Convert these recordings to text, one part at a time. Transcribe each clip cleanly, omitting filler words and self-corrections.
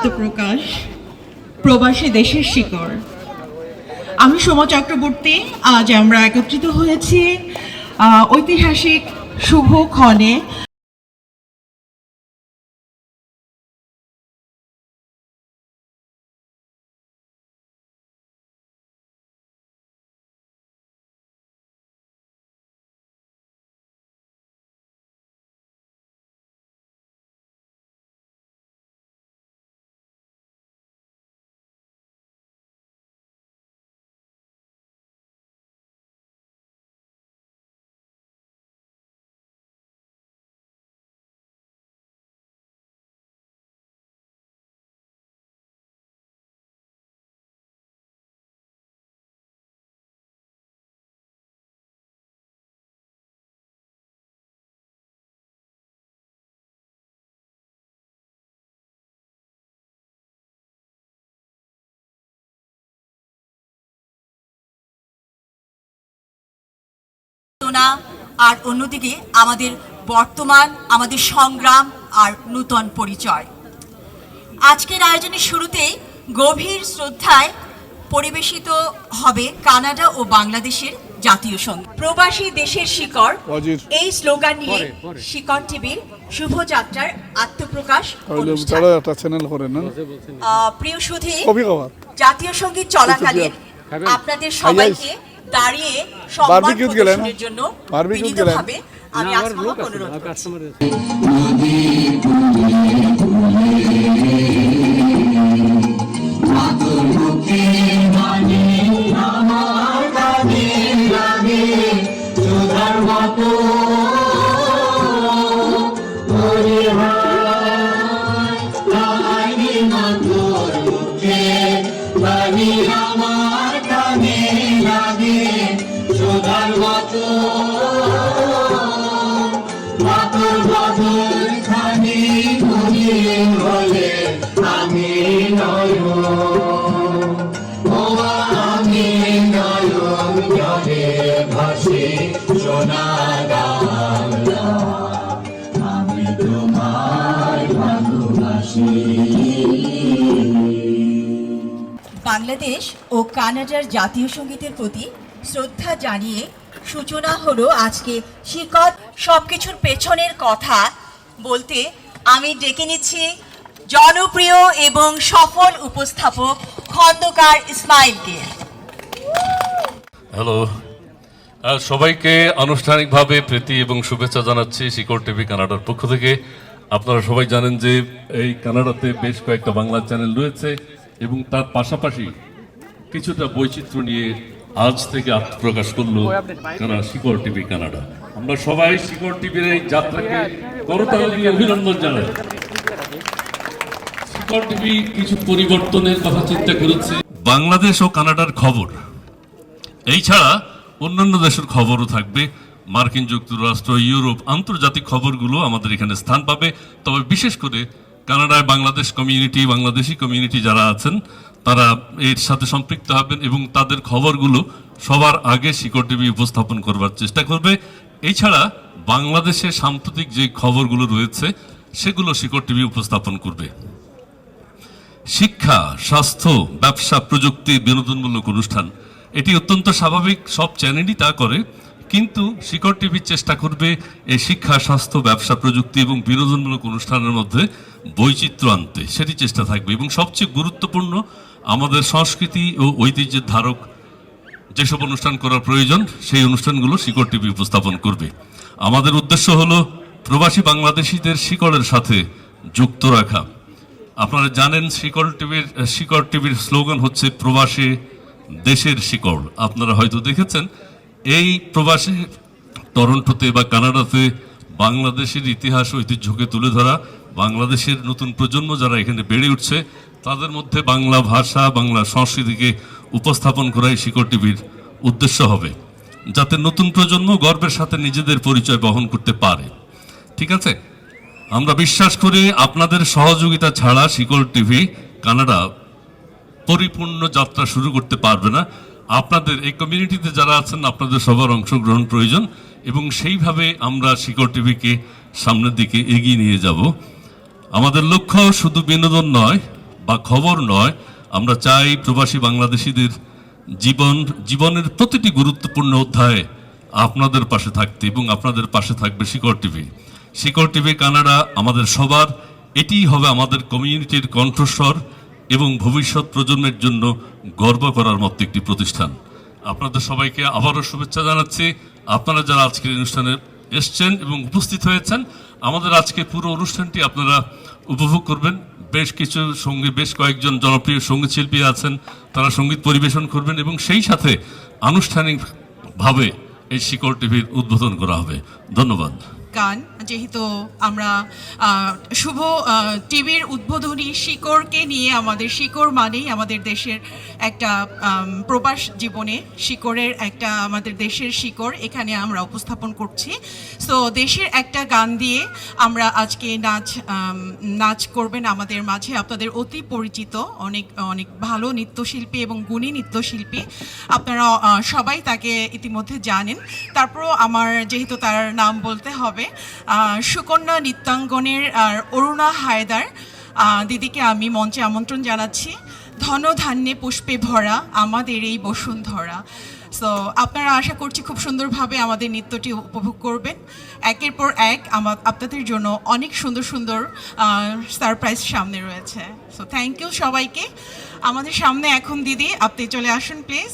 আত্মপ্রকাশ, প্রবাসী দেশের শিকড়। আমি সোমা চক্রবর্তী। আজ আমরা একত্রিত হয়েছি ঐতিহাসিক শুভ ক্ষণে আর অন্যদিকে আমাদের বর্তমান, আমাদের সংগ্রাম আর নূতন পরিচয়। আজকের আয়োজনের শুরুতেই গভীর শ্রদ্ধায় পরিবেশিত হবে কানাডা ও বাংলাদেশের জাতীয় সঙ্গীত। প্রবাসী দেশের শিকড়, এই স্লোগান নিয়ে শিকড় টিভির শুভযাত্রার আত্মপ্রকাশ অনুষ্ঠান। প্রিয় সুধী, জাতীয় সঙ্গীত চলাকালীন আপনাদের সবাইকে দাঁড়িয়ে সম্মান প্রদর্শনের জন্য বিনীতভাবে আমি আজকে অনুরোধ করছি। বাংলাদেশ ও কানাডার জাতীয় সঙ্গীতের প্রতি শ্রদ্ধা জানিয়ে সূচনা হলো আজকে শিকড়। সবকিছুর পেছনের কথা বলতে আমি ডেকে নিচ্ছি জনপ্রিয় এবং সফল উপস্থাপক খন্দকার ইসমাইলকে। হ্যালো, সবাইকে আনুষ্ঠানিকভাবে প্রীতি এবং শুভেচ্ছা জানাচ্ছি শিকড় টিভি কানাডার পক্ষ থেকে। আপনারা সবাই জানেন যে এই কানাডাতে বেশ কয়েকটা বাংলা চ্যানেল রয়েছে এবং তার পাশাপাশি কিছুটা বৈচিত্র্য নিয়ে আজ থেকে আত্মপ্রকাশ করলো শিকড় টিভি কানাডা। আমরা সবাই শিকড় টিভির এই যাত্রাকে করতালি দিয়ে অভিনন্দন জানাই। শিকড় টিভি কিছু পরিবর্তনের কথা চিন্তা করেছে। বাংলাদেশ ও কানাডার খবর, এই ছাড়া অন্যান্য দেশের খবরও থাকবে। মার্কিন যুক্তরাষ্ট্র, ইউরোপ, আন্তর্জাতিক খবরগুলো আমাদের এখানে স্থান পাবে। তবে বিশেষ করে কানাডায় বাংলাদেশ কমিউনিটি, বাংলাদেশি কমিউনিটি যারা আছেন তারা এর সাথে সম্পৃক্ত হবেন এবং তাদের খবরগুলো সবার আগে শিকড় টিভি উপস্থাপন করবার চেষ্টা করবে। এছাড়া বাংলাদেশের সাম্প্রতিক যে খবরগুলো রয়েছে সেগুলো শিকড় টিভি উপস্থাপন করবে। শিক্ষা, স্বাস্থ্য, ব্যবসা, প্রযুক্তি, বিনোদনমূলক অনুষ্ঠান, এটি অত্যন্ত স্বাভাবিক, সব চ্যানেলই তা করে। কিন্তু শিকড় টিভি চেষ্টা করবে এই শিক্ষা, স্বাস্থ্য, ব্যবসা, প্রযুক্তি এবং বিনোদনমূলক অনুষ্ঠানের মধ্যে বৈচিত্র্য আনতে, সেটি চেষ্টা থাকবে। এবং সবচেয়ে গুরুত্বপূর্ণ, আমাদের সংস্কৃতি ও ঐতিহ্যের ধারক যেসব অনুষ্ঠান করার প্রয়োজন সেই অনুষ্ঠানগুলো শিকড় টিভি উপস্থাপন করবে। আমাদের উদ্দেশ্য হলো প্রবাসী বাংলাদেশিদের শিকড়ের সাথে যুক্ত রাখা। আপনারা জানেন শিকড় টিভির স্লোগান হচ্ছে প্রবাসী দেশের শিকড়। আপনারা হয়তো দেখেছেন এই প্রবাসী টরন্টোতে বা কানাডাতে বাংলাদেশের ইতিহাস ঐতিহ্যকে তুলে ধরা, বাংলাদেশের নতুন প্রজন্ম যারা এখানে বেড়ে উঠছে তাদের মধ্যে বাংলা ভাষা, বাংলা সংস্কৃতিকে উপস্থাপন করাই শিকড় টিভির উদ্দেশ্য হবে, যাতে নতুন প্রজন্ম গর্বের সাথে নিজেদের পরিচয় বহন করতে পারে। ঠিক আছে, আমরা বিশ্বাস করি আপনাদের সহযোগিতা ছাড়া শিকড় টিভি কানাডা পরিপূর্ণ যাত্রা শুরু করতে পারবে না। আপনাদের এই কমিউনিটিতে যারা আছেন আপনাদের সবার অংশগ্রহণ প্রয়োজন এবং সেইভাবে আমরা শিকড় টিভিকে সামনের দিকে এগিয়ে নিয়ে যাব। আমাদের লক্ষ্য শুধু বিনোদন নয়, বা খবর নয়, আমরা চাই প্রবাসী বাংলাদেশিদের জীবনের প্রতিটি গুরুত্বপূর্ণ অধ্যায়ে আপনাদের পাশে থাকতে, এবং আপনাদের পাশে থাকবে শিকড় টিভি। শিকড় টিভি কানাডা আমাদের সবার, এটিই হবে আমাদের কমিউনিটির কণ্ঠস্বর এবং ভবিষ্যৎ প্রজন্মের জন্য গর্ব করার মতো একটি প্রতিষ্ঠান। আপনাদের সবাইকে আবারও শুভেচ্ছা জানাচ্ছি। আপনারা যারা আজকের অনুষ্ঠানে এসছেন এবং উপস্থিত হয়েছেন, আমাদের আজকে পুরো অনুষ্ঠানটি আপনারা উপভোগ করবেন। বেশ কয়েকজন জনপ্রিয় সঙ্গীত শিল্পী আছেন, তারা সঙ্গীত পরিবেশন করবেন এবং সেই সাথে আনুষ্ঠানিকভাবে এই শিকড় টিভির উদ্বোধন করা হবে। ধন্যবাদ। গান, যেহেতু আমরা শুভ টিভির উদ্বোধনী শিকড়কে নিয়ে, আমাদের শিকড় মানেই আমাদের দেশের একটা প্রবাস জীবনে শিকড়ের একটা, আমাদের দেশের শিকড় এখানে আমরা উপস্থাপন করছি। সো দেশের একটা গান দিয়ে আমরা আজকে নাচ করবেন আমাদের মাঝে আপনাদের অতি পরিচিত অনেক অনেক ভালো নৃত্যশিল্পী এবং গুণী নৃত্যশিল্পী। আপনারা সবাই তাকে ইতিমধ্যে জানেন, তারপরও আমার যেহেতু তার নাম বলতে হবে, সুকন্যা নৃত্যাঙ্গনের আর অরুণা হায়দার দিদিকে আমি মঞ্চে আমন্ত্রণ জানাচ্ছি। ধন ধান্যে পুষ্পে ভরা আমাদের এই বসুন্ধরা। সো আপনারা আশা করছি খুব সুন্দরভাবে আমাদের নৃত্যটি উপভোগ করবেন। একের পর এক আপনাদের জন্য অনেক সুন্দর সুন্দর সারপ্রাইজ সামনে রয়েছে। সো থ্যাংক ইউ সবাইকে। আমাদের সামনে এখন দিদি, আপনি চলে আসুন প্লিজ।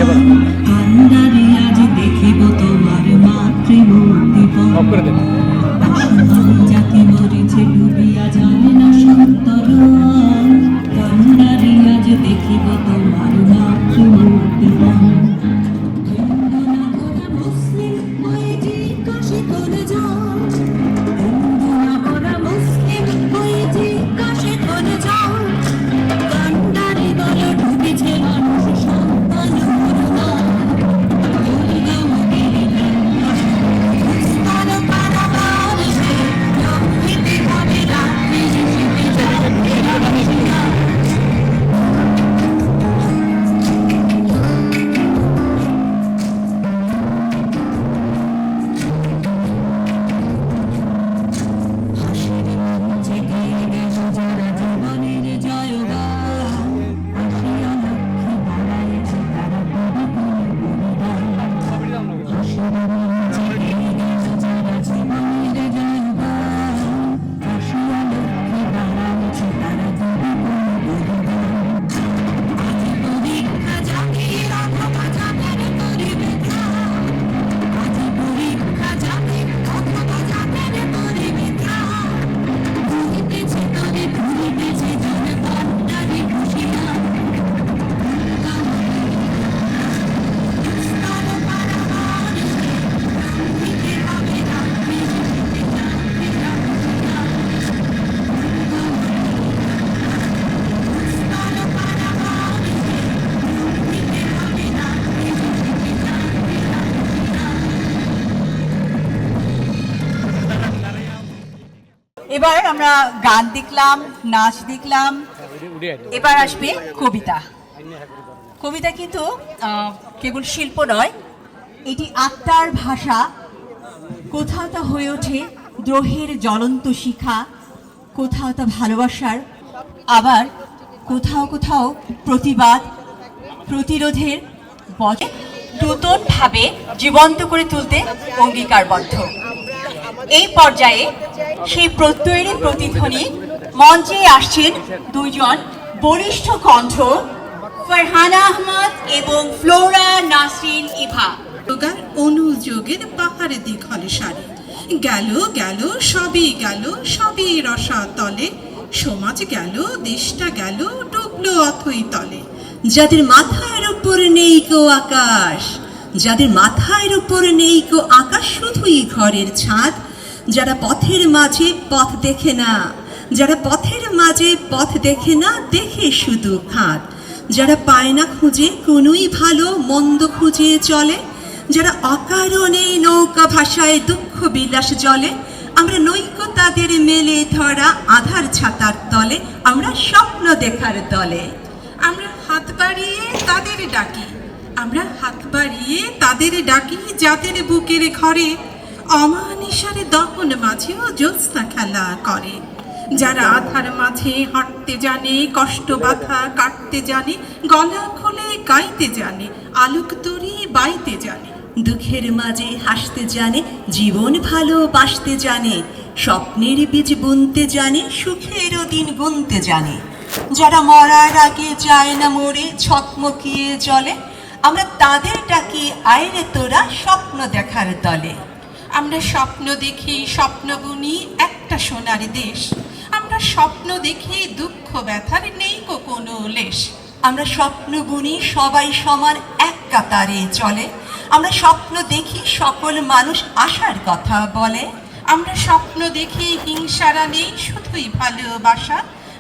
কান্ডারি আজ দেখিব তোমার মাতৃমূর্তি জাতি মরিছে ডুবিয়া জানে না সন্তর কান্ডারি আজ দেখিব তোমার মাতৃমূর্তি মুসলিম হয়ে জিজ্ঞাসা করে যাও ওরা মুসলিম হয়ে জিজ্ঞাসা করে যাও কান্ডারি দলে ঢুকেছে মানুষ সন্তান করুণা এবার আমরা গান দেখলাম, নাচ দেখলাম, এবার আসবে কবিতা। কবিতা কিন্তু কেবল শিল্প নয়, এটি আত্মার ভাষা। কোথাও তা হয়ে ওঠে দ্রোহের জ্বলন্ত শিখা, কোথাও তা ভালোবাসার, আবার কোথাও কোথাও প্রতিবাদ প্রতিরোধের বজে নূতনভাবে জীবন্ত করে তুলতে অঙ্গীকারবদ্ধ। এই পর্যায়ে সেই প্রত্যয়েরই প্রতিধ্বনি মঞ্চে আসছেন দুইজন বলিষ্ঠ কণ্ঠ, ফারহানা আহমদ এবং ফ্লোরা নাসরিন ইভা। অনুযোগের পাহাড়ে দীঘলে সারি গেল গেল সবই গেল, সবই রসা তলে, সমাজ গেল দেশটা গেল, ডুবলো অথই তলে। যাদের মাথার উপর নেই কো আকাশ, যাদের মাথার উপর নেই কো আকাশ, শুধুই ঘরের ছাদ, যারা পথের মাঝে পথ দেখে না, যারা পথের মাঝে পথ দেখে না, দেখে শুধু খাদ, যারা পায় না খুঁজে কোনোই ভালো মন্দ খুঁজে চলে, যারা অকারণে নৌকা ভাষায় দুঃখ বিলাস জলে, আমরা নৈক তাদের মেলে ধরা আধার ছাতার তলে, আমরা স্বপ্ন দেখার দলে। আমরা হাত বাড়িয়ে তাদের ডাকি, আমরা হাত বাড়িয়ে তাদের ডাকি, যাদের বুকের ঘরে অমানিসারে দহন মাঝেও জ্যোৎস্না খেলা করে, যারা আধার মাঝে হাঁটতে জানে, কষ্ট বাধা কাটতে জানে, গলা খুলে গাইতে জানে, আলোক তরি বাইতে জানে, দুঃখের মাঝে হাসতে জানে, জীবন ভালোবাসতে জানে, স্বপ্নের বীজ বুনতে জানে, সুখেরও দিন গুনতে জানে, যারা মরার আগে যায় না মরে ছকমকিয়ে চলে, আমরা তাদের ডাকি আয়রে তোরা স্বপ্ন দেখার দলে। আমরা স্বপ্ন দেখি স্বপ্ন বুনি একটা সোনার দেশ, আমরা স্বপ্ন দেখি দুঃখ ব্যথার নেই কোনো লেশ, আমরা স্বপ্ন বুনি সবাই সমান এক কাতারে চলে, আমরা স্বপ্ন দেখি সকল মানুষ আশার কথা বলে, আমরা স্বপ্ন দেখি হিংসারা নেই শুধুই ভালোবাসা,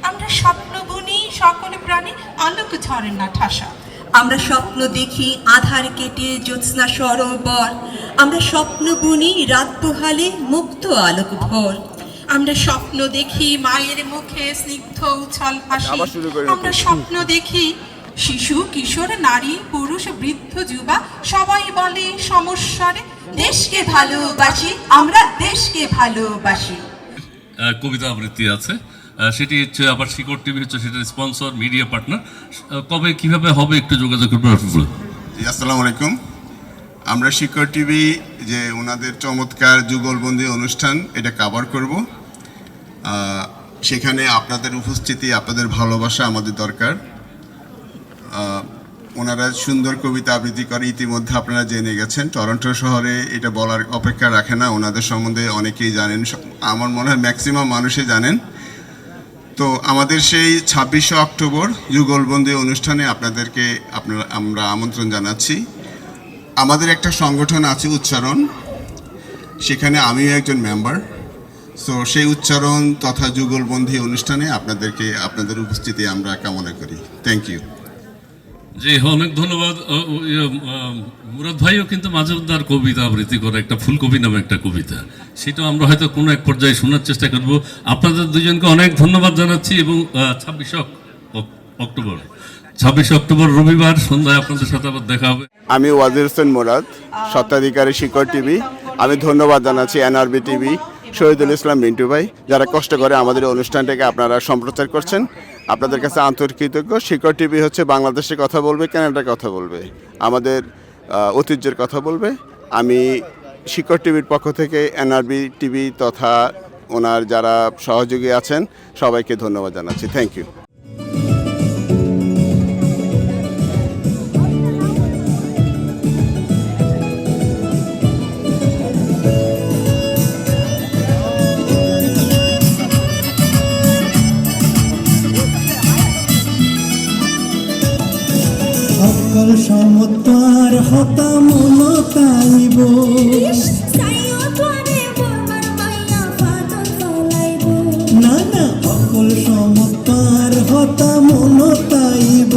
আমরা স্বপ্ন বুনি সকল প্রাণী আলোক ঝরে না ঠাসা, আমরা স্বপ্ন দেখি আধার কেটে জ্যোৎস্না সরোবর, আমরা স্বপ্ন বুনি রাত পোহালে মুক্ত আলোক ভোর, আমরা স্বপ্ন দেখি মায়ের মুখে স্নিগ্ধ উছল হাসি, আমরা স্বপ্ন দেখি শিশু কিশোর নারী পুরুষ বৃদ্ধ যুবা সবাই বলে সমস্যারে দেশকে ভালোবাসি, আমরা দেশকে ভালোবাসি। কবিতা আবৃত্তি আছে, সেটি হচ্ছে আবার শিকড় টিভি হচ্ছে সেটার স্পন্সর মিডিয়া পার্টনার। কবে কিভাবে হবে একটু যোগাযোগ করবেন। আসসালামু আলাইকুম। আমরা শিকড় টিভি যে ওনাদের চমৎকার যুগলবন্দি অনুষ্ঠান এটা কভার করব, সেখানে আপনাদের উপস্থিতি আপনাদের ভালোবাসা আমাদের দরকার। ওনারা সুন্দর কবিতা আবৃত্তি করে, ইতিমধ্যে আপনারা জেনে গেছেন। টরন্টো শহরে এটা বলার অপেক্ষা রাখে না, ওনাদের সম্বন্ধে অনেকেই জানেন, আমার মনে হয় ম্যাক্সিমাম মানুষই জানেন। তো আমাদের সেই 26শে অক্টোবর যুগলবন্দি অনুষ্ঠানে আপনাদেরকে আমরা আমন্ত্রণ জানাচ্ছি। আমাদের একটা সংগঠন আছে উচ্চারণ, সেখানে আমিও একজন মেম্বার। সো সেই উচ্চারণ তথা যুগলবন্দি অনুষ্ঠানে আপনাদের উপস্থিতি আমরা কামনা করি। Thank you. জি, অনেক ধন্যবাদ। মুরাদ ভাইও কিন্তু মাঝে মধ্যে আর কবিতা আবৃত্তি করে, একটা ফুলকপি নামে একটা কবিতা, সেটা আমরা হয়তো কোনো এক পর্যায়ে শোনার চেষ্টা করব। আপনাদের দুজনকে অনেক ধন্যবাদ জানাচ্ছি এবং 26শে অক্টোবর রবিবার সন্ধ্যায় আপনাদের সাথে আবার দেখা হবে। আমি ওয়াজির হোসেন মুরাদ, স্বত্বাধিকারী শিকড় টিভি। আমি ধন্যবাদ জানাচ্ছি এনআরবি টিভি, শহীদুল ইসলাম মিন্টু ভাই, যারা কষ্ট করে আমাদের এই অনুষ্ঠানটাকে আপনারা সম্প্রচার করছেন। আপনাদের কাছে আন্তরিক কৃতজ্ঞ। শিকড় টিভি হচ্ছে বাংলাদেশের কথা বলবে, কানাডার কথা বলবে, আমাদের ঐতিহ্যের কথা বলবে। আমি শিকড় টিভির পক্ষ থেকে এনআরবি টিভি তথা ওনার যারা সহযোগী আছেন সবাইকে ধন্যবাদ জানাচ্ছি। Thank you. সকল সমতার হতা মন তাইব, না না সকল সমতার হতা মন তাইব।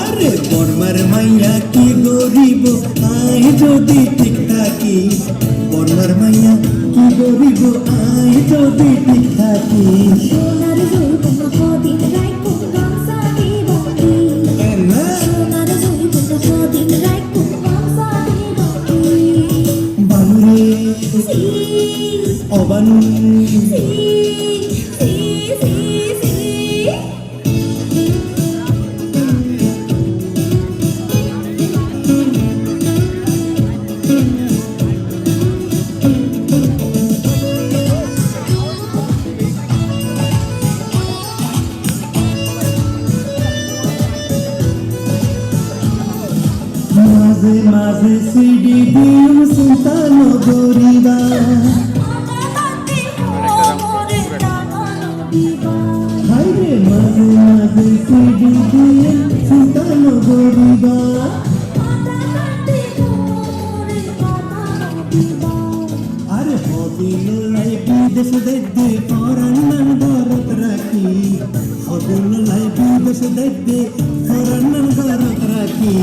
আরে বর্মার মাইয়া কি গরিব আই যদি ঠিক থাকি, বর্মার মাইয়া কি গরিব আই যদি ঠিক থাকি। বানুরে অবানু মাঝে মাঝে সিডি দিন সুলতান গরিবা, হাইরে মাঝে মাঝে সিডি দিন সুলতান গরিবা। আরে হদিল লাই বিদেশ দেখবে ফরান্নান ঘরত রাখি, হদিল লাই বিদেশ দেখবে ফরান্নান ঘরত রাখি।